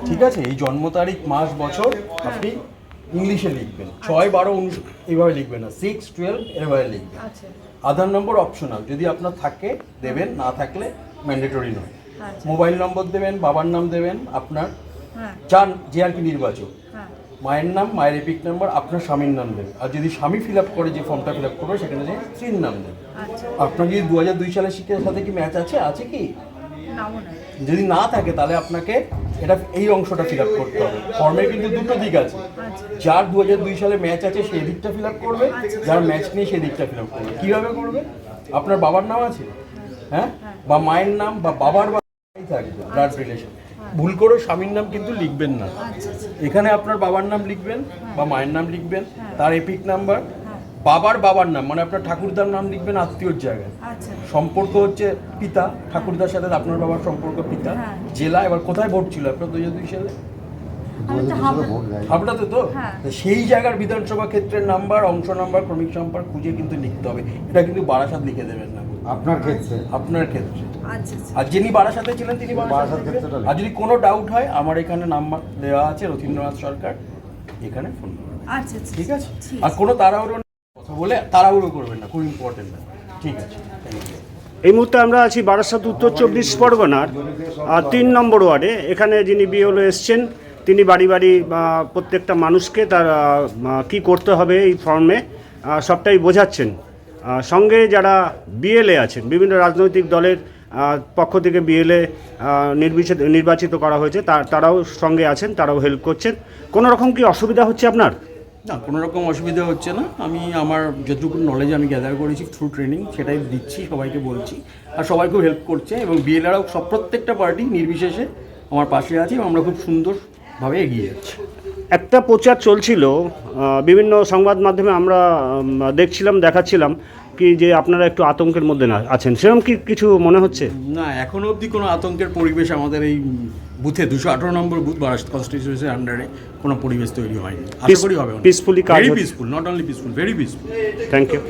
ঠিক আছে, এই জন্ম তারিখ মাস বছর আপনি ইংলিশে লিখবেন, 6-12 এইভাবে লিখবেন না, 6-12 এভাবে লিখবেন। আধার নম্বর অপশনাল, যদি আপনার থাকে দেবেন, না থাকলে ম্যান্ডেটরি নয়। মোবাইল নম্বর দেবেন, বাবার নাম দেবেন, আপনার যার যে আর কি নির্বাচক, মায়ের নাম, মায়ের এপিক নাম্বার, আপনার স্বামীর নাম দেবে। আর যদি স্বামী ফিল আপ করে, যে ফর্মটা ফিল আপ করবে সেখানে যে স্ত্রীর নাম দেবে। আপনার যদি 2002 সালের শিক্ষার সাথে কি ম্যাচ আছে কি? যদি না থাকে তাহলে আপনাকে এটা এই অংশটা ফিল আপ করতে হবে। ফর্মের কিন্তু দুটো দিক আছে, যার 2002 সালে ম্যাচ আছে সেই দিকটা ফিল আপ করবে, যার ম্যাচ নেই সেই দিকটা ফিল আপ করবে। কীভাবে করবে? আপনার বাবার নাম আছে, হ্যাঁ, বা মায়ের নাম, বা বাবার থাকবে ব্লাড রিলেশন, ভুল করে স্বামীর নাম কিন্তু লিখবেন না। এখানে আপনার বাবার নাম লিখবেন বা মায়ের নাম লিখবেন, তার এপিক নাম্বার, বাবার নাম মানে আপনার ঠাকুরদার নাম লিখবেন আত্মীয়র জায়গায়। সম্পর্ক হচ্ছে পিতা, ঠাকুরদার সাথে আপনার বাবার সম্পর্ক পিতা। জেলা, এবার কোথায় ভোট ছিল আপনার 2002 সালে? হাবড়াতে তো, সেই জায়গার বিধানসভা ক্ষেত্রের নাম্বার, অংশ নাম্বার, ক্রমিক নাম্বার খুঁজে কিন্তু লিখতে হবে। এটা কিন্তু বারাসাত লিখে দেবেন না আপনার ক্ষেত্রে। আর যিনি বারাসাতে ছিলেন তিনি বারাসাত ক্ষেত্রে। আর যদি কোনো ডাউট হয়, আমার এখানে নাম্বার দেওয়া আছে, রথীন্দ্রনাথ সরকার, এখানে ফোন করবেন। ঠিক আছে? আর কোনো তাড়াহুড়ো কথা বলে তাড়াহুড়ো করবেন না, খুব ইম্পর্টেন্ট না। ঠিক আছে, এই মুহূর্তে আমরা আছি বারাসাত উত্তর 24 পরগনার 3 নম্বর ওয়ার্ডে। এখানে যিনি বিএলও এসছেন, তিনি বাড়ি বাড়ি প্রত্যেকটা মানুষকে তার কি করতে হবে এই ফর্মে সবটাই বোঝাচ্ছেন। সঙ্গে যারা বিএলএ আছেন, বিভিন্ন রাজনৈতিক দলের পক্ষ থেকে বিএলএ নির্বাচিত করা হয়েছে, তারাও সঙ্গে আছেন, তারাও হেল্প করছেন। কোনো রকম কি অসুবিধা হচ্ছে আপনার? না, কোনো রকম অসুবিধা হচ্ছে না। আমি আমার যতটুকু নলেজ আমি গ্যাদার করেছি থ্রু ট্রেনিং, সেটাই দিচ্ছি, সবাইকে বলছি, আর সবাইকেও হেল্প করছে। এবং বিএলআরও প্রত্যেকটা পার্টি নির্বিশেষে আমার পাশে আছে, এবং আমরা খুব সুন্দরভাবে এগিয়ে যাচ্ছি। একটা প্রচার চলছিল বিভিন্ন সংবাদ মাধ্যমে, আমরা দেখাচ্ছিলাম কি যে আপনারা একটু আতঙ্কের মধ্যে না আছেন, সেরকম কি কিছু মনে হচ্ছে? না, এখনও অবধি কোনো আতঙ্কের পরিবেশ আমাদের এই বুথে, 218 নম্বর বুথ বারাসাত কনস্টিটিউয়েন্সির আন্ডারে কোনো পরিবেশ তৈরি হয়নি। আশা করি হবে। পিসফুলি কাজ, very peaceful, not only peaceful, very peaceful. Thank you.